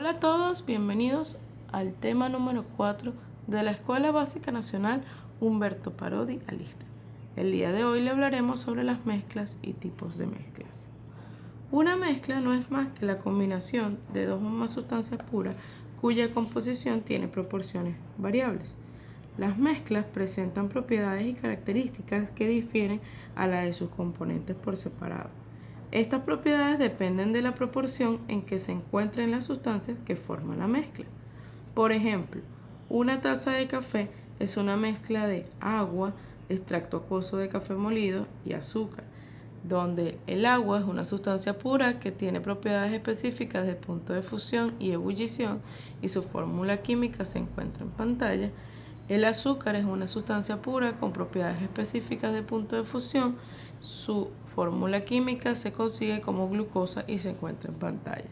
Hola a todos, bienvenidos al tema número 4 de la Escuela Básica Nacional Humberto Parodi Aliste. El día de hoy le hablaremos sobre las mezclas y tipos de mezclas. Una mezcla no es más que la combinación de dos o más sustancias puras cuya composición tiene proporciones variables. Las mezclas presentan propiedades y características que difieren a las de sus componentes por separado. Estas propiedades dependen de la proporción en que se encuentren las sustancias que forman la mezcla. Por ejemplo, una taza de café es una mezcla de agua, extracto acuoso de café molido y azúcar, donde el agua es una sustancia pura que tiene propiedades específicas de punto de fusión y ebullición y su fórmula química se encuentra en pantalla. El azúcar es una sustancia pura con propiedades específicas de punto de fusión. Su fórmula química se consigue como glucosa y se encuentra en pantalla.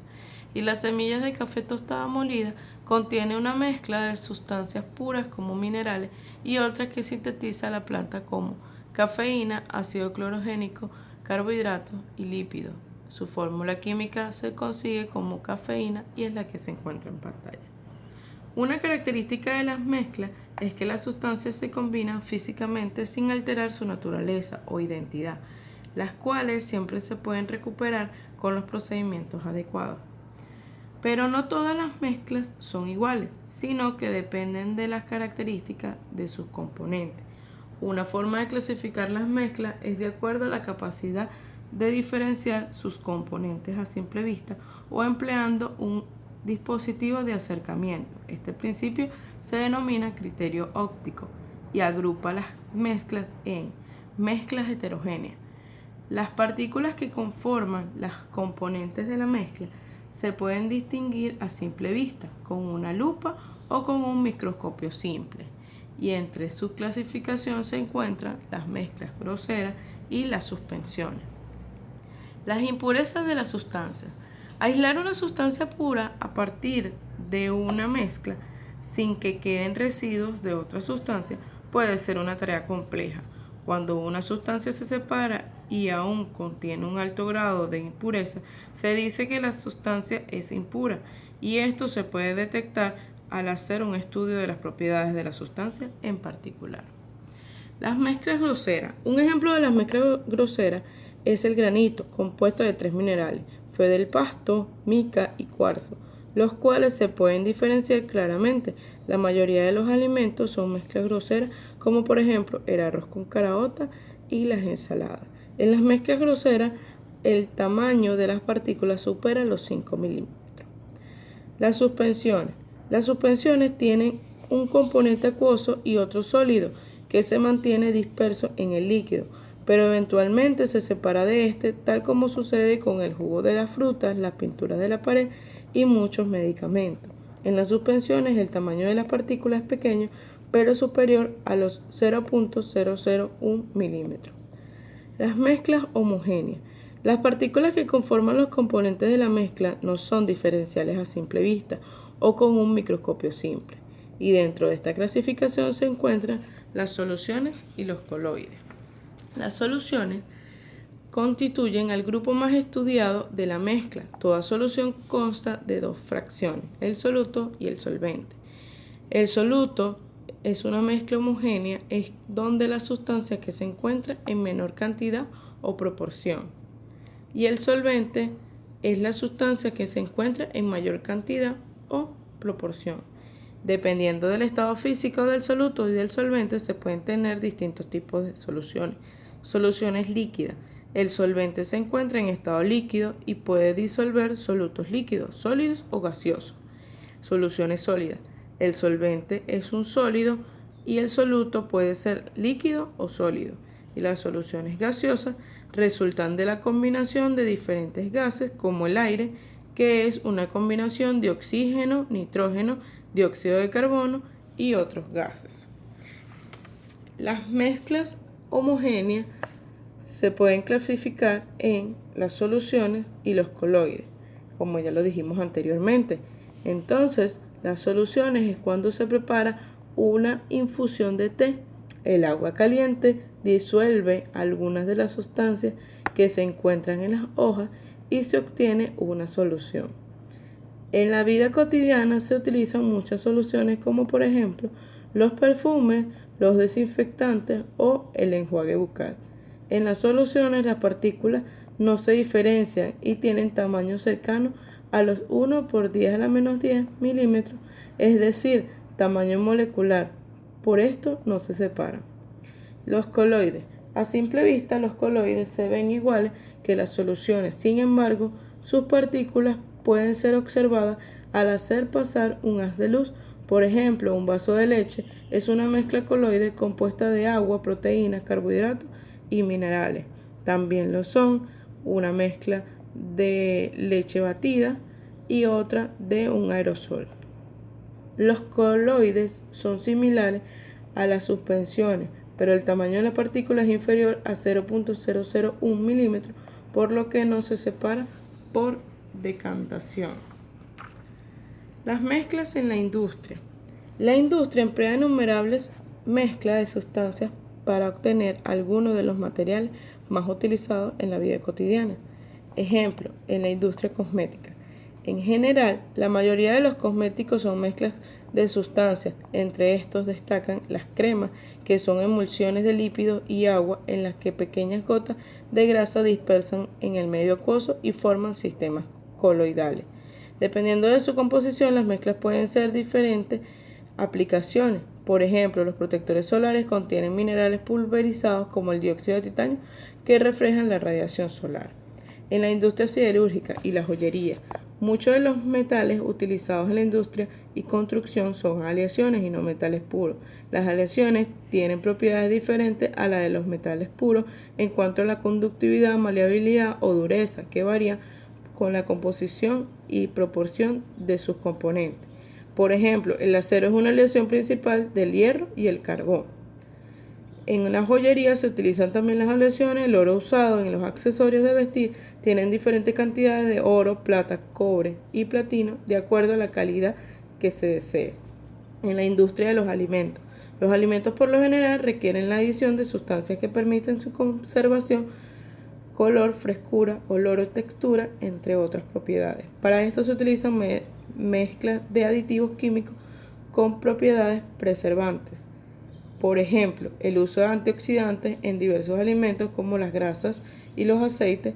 Y las semillas de café tostada molida contiene una mezcla de sustancias puras como minerales y otras que sintetiza la planta como cafeína, ácido clorogénico, carbohidratos y lípidos. Su fórmula química se consigue como cafeína y es la que se encuentra en pantalla. Una característica de las mezclas es que las sustancias se combinan físicamente sin alterar su naturaleza o identidad, las cuales siempre se pueden recuperar con los procedimientos adecuados. Pero no todas las mezclas son iguales, sino que dependen de las características de sus componentes. Una forma de clasificar las mezclas es de acuerdo a la capacidad de diferenciar sus componentes a simple vista o empleando un dispositivo de acercamiento. Este principio se denomina criterio óptico y agrupa las mezclas en mezclas heterogéneas. Las partículas que conforman las componentes de la mezcla se pueden distinguir a simple vista con una lupa o con un microscopio simple, y entre su clasificación se encuentran las mezclas groseras y las suspensiones. Las impurezas de la sustancia. Aislar una sustancia pura a partir de una mezcla sin que queden residuos de otra sustancia puede ser una tarea compleja. Cuando una sustancia se separa y aún contiene un alto grado de impureza, se dice que la sustancia es impura, y esto se puede detectar al hacer un estudio de las propiedades de la sustancia en particular. Las mezclas groseras. Un ejemplo de las mezclas groseras es el granito, compuesto de 3 minerales, feldespato, mica y cuarzo, los cuales se pueden diferenciar claramente. La mayoría de los alimentos son mezclas groseras, como por ejemplo el arroz con caraota y las ensaladas. En las mezclas groseras, el tamaño de las partículas supera los 5 milímetros. Las suspensiones. Las suspensiones tienen un componente acuoso y otro sólido que se mantiene disperso en el líquido, pero eventualmente se separa de este, tal como sucede con el jugo de las frutas, las pinturas de la pared y muchos medicamentos. En las suspensiones el tamaño de las partículas es pequeño, pero superior a los 0.001 milímetros. Las mezclas homogéneas. Las partículas que conforman los componentes de la mezcla no son diferenciales a simple vista o con un microscopio simple, y dentro de esta clasificación se encuentran las soluciones y los coloides. Las soluciones constituyen el grupo más estudiado de la mezcla. Toda solución consta de dos fracciones, el soluto y el solvente. El soluto es una mezcla homogénea, es donde la sustancia que se encuentra en menor cantidad o proporción. Y el solvente es la sustancia que se encuentra en mayor cantidad o proporción. Dependiendo del estado físico del soluto y del solvente, se pueden tener distintos tipos de soluciones. Soluciones líquidas. El solvente se encuentra en estado líquido y puede disolver solutos líquidos, sólidos o gaseosos. Soluciones sólidas. El solvente es un sólido y el soluto puede ser líquido o sólido. Y las soluciones gaseosas resultan de la combinación de diferentes gases, como el aire, que es una combinación de oxígeno, nitrógeno, dióxido de carbono y otros gases. Las mezclas homogéneas se pueden clasificar en las soluciones y los coloides, como ya lo dijimos anteriormente. Entonces, las soluciones es cuando se prepara una infusión de té. El agua caliente disuelve algunas de las sustancias que se encuentran en las hojas y se obtiene una solución. En la vida cotidiana se utilizan muchas soluciones como por ejemplo los perfumes, los desinfectantes o el enjuague bucal. En las soluciones las partículas no se diferencian y tienen tamaño cercano a los 1 por 10 a la menos 10 milímetros, es decir, tamaño molecular. Por esto no se separan. Los coloides. A simple vista los coloides se ven iguales que las soluciones, sin embargo, sus partículas pueden ser observadas al hacer pasar un haz de luz. Por ejemplo, un vaso de leche es una mezcla coloide compuesta de agua, proteínas, carbohidratos y minerales. También lo son una mezcla de leche batida y otra de un aerosol. Los coloides son similares a las suspensiones, pero el tamaño de la partícula es inferior a 0.001 milímetros, por lo que no se separa por decantación. Las mezclas en la industria. La industria emplea innumerables mezclas de sustancias para obtener algunos de los materiales más utilizados en la vida cotidiana. Ejemplo, en la industria cosmética. En general, la mayoría de los cosméticos son mezclas de sustancias. Entre estos destacan las cremas, que son emulsiones de lípidos y agua en las que pequeñas gotas de grasa dispersan en el medio acuoso y forman sistemas coloidales. Dependiendo de su composición, las mezclas pueden ser diferentes aplicaciones. Por ejemplo, los protectores solares contienen minerales pulverizados como el dióxido de titanio que reflejan la radiación solar. En la industria siderúrgica y la joyería, muchos de los metales utilizados en la industria y construcción son aleaciones y no metales puros. Las aleaciones tienen propiedades diferentes a las de los metales puros en cuanto a la conductividad, maleabilidad o dureza, que varían con la composición y proporción de sus componentes. Por ejemplo, el acero es una aleación principal del hierro y el carbón. En la joyería se utilizan también las aleaciones. El oro usado en los accesorios de vestir tienen diferentes cantidades de oro, plata, cobre y platino de acuerdo a la calidad que se desee. En la industria de los alimentos por lo general requieren la adición de sustancias que permiten su conservación, color, frescura, olor o textura, entre otras propiedades. Para esto se utilizan mezclas de aditivos químicos con propiedades preservantes. Por ejemplo, el uso de antioxidantes en diversos alimentos como las grasas y los aceites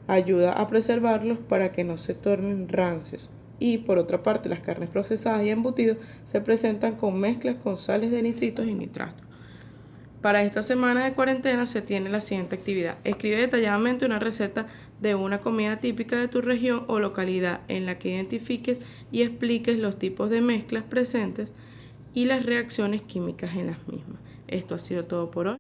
ayuda a preservarlos para que no se tornen rancios. Y por otra parte, las carnes procesadas y embutidos se presentan con mezclas con sales de nitritos y nitratos. Para esta semana de cuarentena se tiene la siguiente actividad. Escribe detalladamente una receta de una comida típica de tu región o localidad en la que identifiques y expliques los tipos de mezclas presentes y las reacciones químicas en las mismas. Esto ha sido todo por hoy.